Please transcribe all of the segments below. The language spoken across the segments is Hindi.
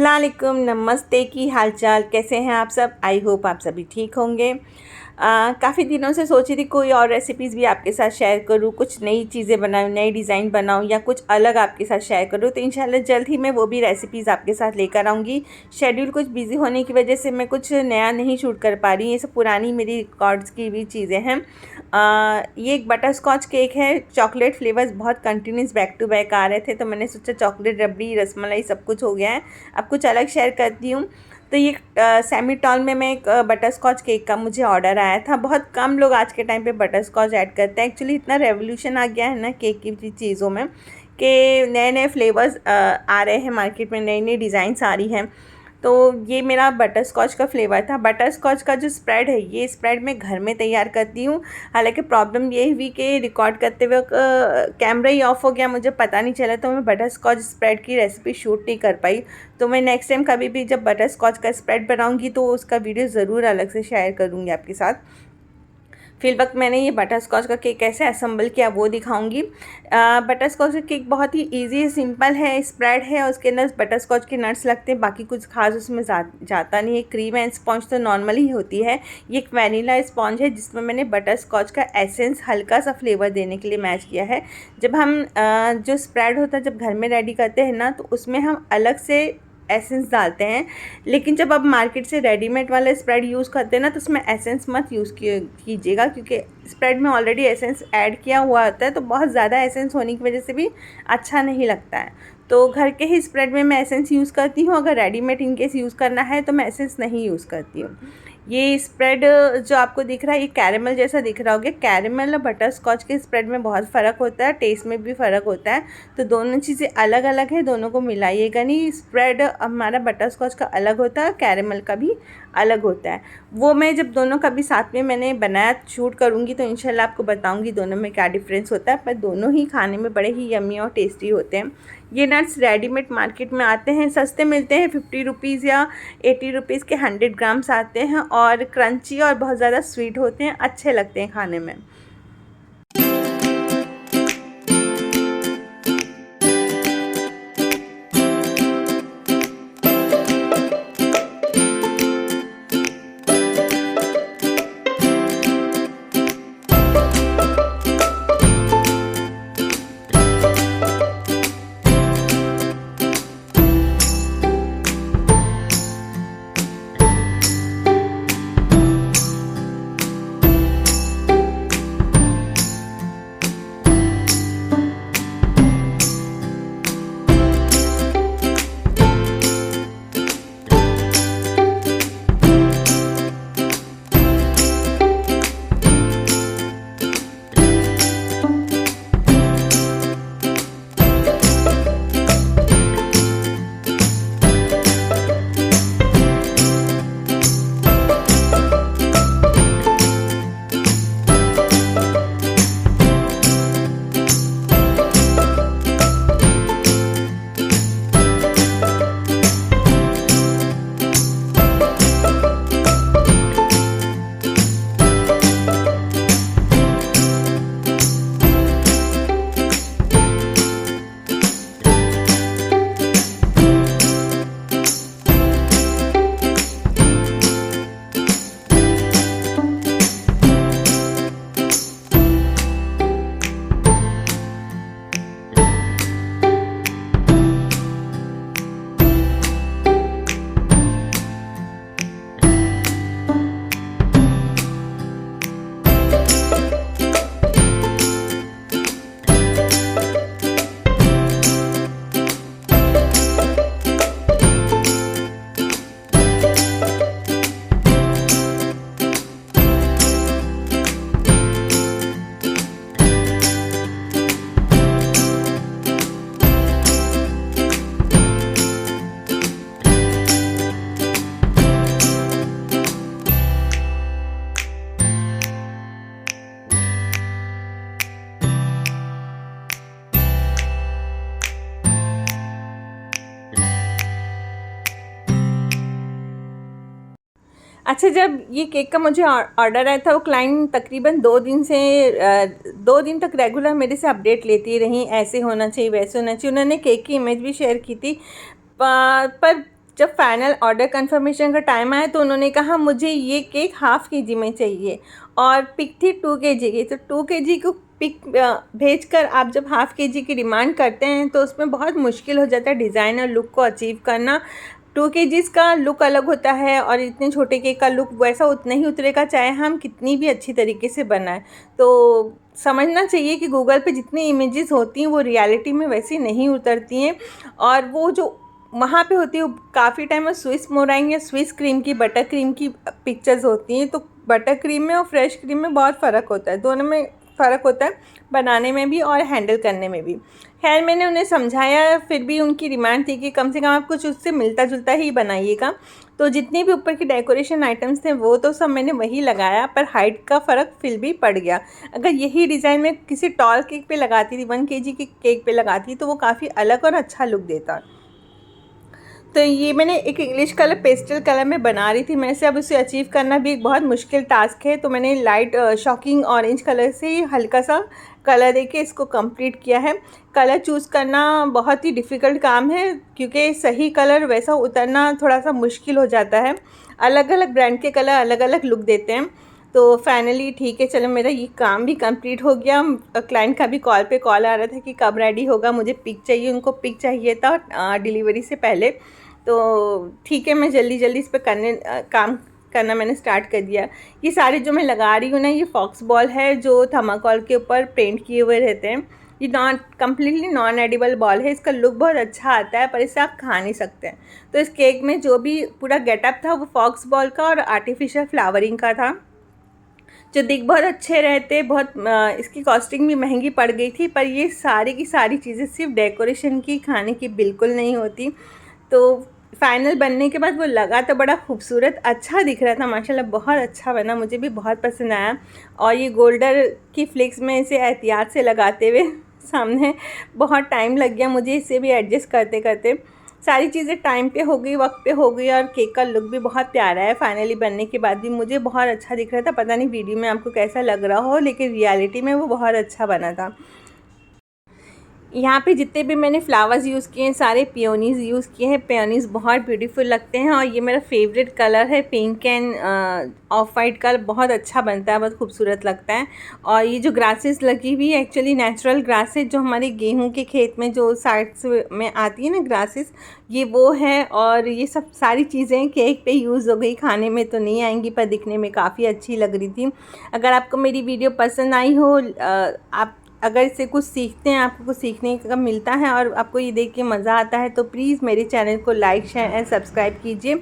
अस्सलाम वालेकुम, नमस्ते, की हालचाल, कैसे हैं आप सब। आई होप आप सभी ठीक होंगे। काफ़ी दिनों से सोची थी कोई और रेसिपीज़ भी आपके साथ शेयर करूँ, कुछ नई चीज़ें बनाऊँ, नई डिज़ाइन बनाऊँ या कुछ अलग आपके साथ शेयर करूँ। तो इंशाल्लाह जल्द ही मैं वो भी रेसिपीज़ आपके साथ लेकर आऊँगी। शेड्यूल कुछ बिज़ी होने की वजह से मैं कुछ नया नहीं शूट कर पा रही। ये सब पुरानी मेरी रिकॉर्ड्स की भी चीज़ें हैं। ये एक बटर स्कॉच केक है, चॉकलेट फ्लेवर्स बहुत कंटिन्यूस बैक टू बैक आ रहे थे, तो मैंने सोचा चॉकलेट रबड़ी रसमलाई सब कुछ हो गया है, अब कुछ अलग शेयर करती हूँ। तो ये सेमी टॉल में मैं एक बटर स्कॉच केक का मुझे ऑर्डर आया था। बहुत कम लोग आज के टाइम पे बटर स्कॉच ऐड करते हैं। एक्चुअली इतना रेवोल्यूशन आ गया है ना केक की चीज़ों में कि नए नए फ्लेवर्स आ रहे हैं मार्केट में, नई नई डिज़ाइंस आ रही हैं। तो ये मेरा बटर स्कॉच का फ्लेवर था। बटर स्कॉच का जो स्प्रेड है, ये स्प्रेड मैं घर में तैयार करती हूँ। हालांकि प्रॉब्लम ये हुई कि रिकॉर्ड करते हुए कैमरा ही ऑफ हो गया, मुझे पता नहीं चला, तो मैं बटर स्कॉच स्प्रेड की रेसिपी शूट नहीं कर पाई। तो मैं नेक्स्ट टाइम कभी भी जब बटर स्कॉच का स्प्रेड बनाऊँगी तो उसका वीडियो ज़रूर अलग से शेयर करूँगी आपके साथ। फिर वक्त मैंने ये बटर स्कॉच का केक कैसे असेंबल किया वो दिखाऊंगी। बटर स्कॉच का केक बहुत ही इजी सिंपल है, स्प्रेड है और उसके अंदर बटर स्कॉच के नट्स लगते हैं, बाकी कुछ खास उसमें जाता नहीं है। क्रीम एंड स्पॉन्ज तो नॉर्मल ही होती है। ये एक वैनिला स्पॉन्ज है जिसमें मैंने बटर स्कॉच का एसेंस हल्का सा फ्लेवर देने के लिए मैच किया है। जब हम जो स्प्रेड होता है जब घर में रेडी करते हैं ना, तो उसमें हम अलग से एसेंस डालते हैं, लेकिन जब आप मार्केट से रेडीमेड वाला स्प्रेड यूज़ करते हैं ना, तो उसमें एसेंस मत यूज़ कीजिएगा, क्योंकि स्प्रेड में ऑलरेडी एसेंस ऐड किया हुआ होता है, तो बहुत ज़्यादा एसेंस होने की वजह से भी अच्छा नहीं लगता है। तो घर के ही स्प्रेड में मैं एसेंस यूज़ करती हूँ। अगर रेडीमेड इनकेस यूज़ करना है तो मैं एसेंस नहीं यूज़ करती हूँ। ये स्प्रेड जो आपको दिख रहा है, ये कैरेमल जैसा दिख रहा होगा। कैरेमल और बटर स्कॉच के स्प्रेड में बहुत फ़र्क होता है, टेस्ट में भी फ़र्क होता है। तो दोनों चीज़ें अलग अलग है, दोनों को मिलाइएगा नहीं। स्प्रेड हमारा बटर स्कॉच का अलग होता है, कैरेमल का भी अलग होता है। वो मैं जब दोनों का भी साथ में मैंने बनाया शूट करूँगी तो इंशाल्लाह आपको बताऊँगी दोनों में क्या डिफरेंस होता है, पर दोनों ही खाने में बड़े ही यम्मी और टेस्टी होते हैं। ये नट्स रेडीमेड मार्केट में आते हैं, सस्ते मिलते हैं, 50 रुपीज़ या 80 रुपीज़ के 100 ग्राम्स आते हैं और क्रंची और बहुत ज़्यादा स्वीट होते हैं, अच्छे लगते हैं खाने में। अच्छा, जब ये केक का मुझे ऑर्डर आया था, वो क्लाइंट तकरीबन 2 दिन तक रेगुलर मेरे से अपडेट लेती रही, ऐसे होना चाहिए वैसे होना चाहिए। उन्होंने केक की इमेज भी शेयर की थी, पर जब फाइनल ऑर्डर कंफर्मेशन का टाइम आया तो उन्होंने कहा मुझे ये केक हाफ़ केजी में चाहिए और पिक थी 2 केजी की। तो 2 केजी को पिक भेजकर आप जब हाफ़ केजी की डिमांड करते हैं तो उसमें बहुत मुश्किल हो जाता है डिज़ाइन और लुक को अचीव करना। 2 केजीज़ का लुक अलग होता है और इतने छोटे केक का लुक वैसा उतना ही उतरेगा चाहे हम कितनी भी अच्छी तरीके से बनाएं। तो समझना चाहिए कि गूगल पे जितनी इमेजेस होती हैं वो रियलिटी में वैसी नहीं उतरती हैं, और वो जो वहाँ पे होती है काफ़ी टाइम में स्विस मोराइंग या स्विस क्रीम की, बटर क्रीम की पिक्चर्स होती हैं। तो बटर क्रीम में और फ्रेश क्रीम में बहुत फ़र्क होता है, दोनों में फ़र्क होता है बनाने में भी और हैंडल करने में भी। खैर मैंने उन्हें समझाया, फिर भी उनकी डिमांड थी कि कम से कम आप कुछ उससे मिलता जुलता ही बनाइएगा। तो जितनी भी ऊपर की डेकोरेशन आइटम्स थे वो तो सब मैंने वही लगाया, पर हाइट का फ़र्क फिर भी पड़ गया। अगर यही डिज़ाइन मैं किसी टॉल केक पे लगाती थी, 1 केजी के केक पे लगाती तो वो काफ़ी अलग और अच्छा लुक देता। तो ये मैंने एक इंग्लिश कलर पेस्टल कलर में बना रही थी मैं से, अब उसे अचीव करना भी एक बहुत मुश्किल टास्क है। तो मैंने लाइट शॉकिंग ऑरेंज कलर से ही हल्का सा कलर देके इसको कंप्लीट किया है। कलर चूज़ करना बहुत ही डिफ़िकल्ट काम है क्योंकि सही कलर वैसा उतरना थोड़ा सा मुश्किल हो जाता है। अलग अलग ब्रांड के कलर अलग अलग लुक देते हैं। तो फाइनली ठीक है, चलो मेरा ये काम भी कंप्लीट हो गया। क्लाइंट का भी कॉल पे कॉल आ रहा था कि कब रेडी होगा, मुझे पिक चाहिए, उनको पिक चाहिए था डिलीवरी से पहले। तो ठीक है, मैं जल्दी जल्दी इस पे काम करना मैंने स्टार्ट कर दिया। ये सारे जो मैं लगा रही हूँ ना, ये फॉक्स बॉल है जो थर्माकोल के ऊपर पेंट किए हुए रहते हैं। ये कम्प्लीटली नॉन एडिबल बॉल है, इसका लुक बहुत अच्छा आता है पर इसे आप खा नहीं सकते हैं। तो इस केक में जो भी पूरा गेटअप था वो फॉक्स बॉल का और आर्टिफिशियल फ्लावरिंग का था, जो दिख बहुत अच्छे रहते। बहुत इसकी कॉस्टिंग भी महंगी पड़ गई थी, पर ये सारी की सारी चीज़ें सिर्फ डेकोरेशन की, खाने की बिल्कुल नहीं होती। तो फाइनल बनने के बाद वो लगा तो बड़ा खूबसूरत अच्छा दिख रहा था, माशाल्लाह बहुत अच्छा बना, मुझे भी बहुत पसंद आया। और ये गोल्डर की फ्लिक्स में इसे एहतियात से लगाते हुए सामने बहुत टाइम लग गया मुझे इसे भी एडजस्ट करते करते। सारी चीज़ें टाइम पे हो गई, वक्त पे हो गई, और केक का लुक भी बहुत प्यारा है। फाइनली बनने के बाद भी मुझे बहुत अच्छा दिख रहा था। पता नहीं वीडियो में आपको कैसा लग रहा हो, लेकिन रियलिटी में वो बहुत अच्छा बना था। यहाँ पे जितने भी मैंने फ्लावर्स यूज़ किए हैं सारे पियोनीज़ यूज़ किए हैं। पियोनीज़ बहुत ब्यूटीफुल लगते हैं और ये मेरा फेवरेट कलर है, pink end of white colour बहुत अच्छा बनता है, बहुत खूबसूरत लगता है। और ये जो ग्रासेस लगी हुई है एक्चुअली नेचुरल ग्रासेस जो हमारे गेहूं के खेत में जो साइड्स में आती है ना ग्रासेस, ये वो है। और ये सब सारी चीज़ें केक पे यूज़ हो गई, खाने में तो नहीं आएंगी पर दिखने में काफ़ी अच्छी लग रही थी। अगर आपको मेरी वीडियो पसंद आई हो, आप अगर इससे कुछ सीखते हैं, आपको कुछ सीखने का मिलता है और आपको ये देख के मज़ा आता है, तो प्लीज़ मेरे चैनल को लाइक शेयर एंड सब्सक्राइब कीजिए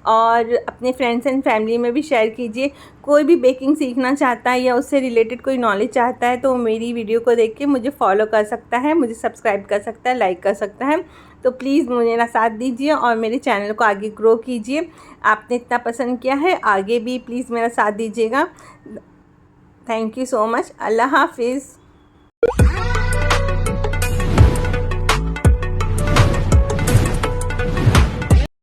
और अपने फ्रेंड्स एंड फैमिली में भी शेयर कीजिए। कोई भी बेकिंग सीखना चाहता है या उससे रिलेटेड कोई नॉलेज चाहता है तो मेरी वीडियो को देख के मुझे फॉलो कर सकता है, मुझे सब्सक्राइब कर सकता है, लाइक कर सकता है। तो प्लीज़ मेरा साथ दीजिए और मेरे चैनल को आगे ग्रो कीजिए। आपने इतना पसंद किया है, आगे भी प्लीज़ मेरा साथ दीजिएगा। Thank you so much. अल्लाह हाफिज़।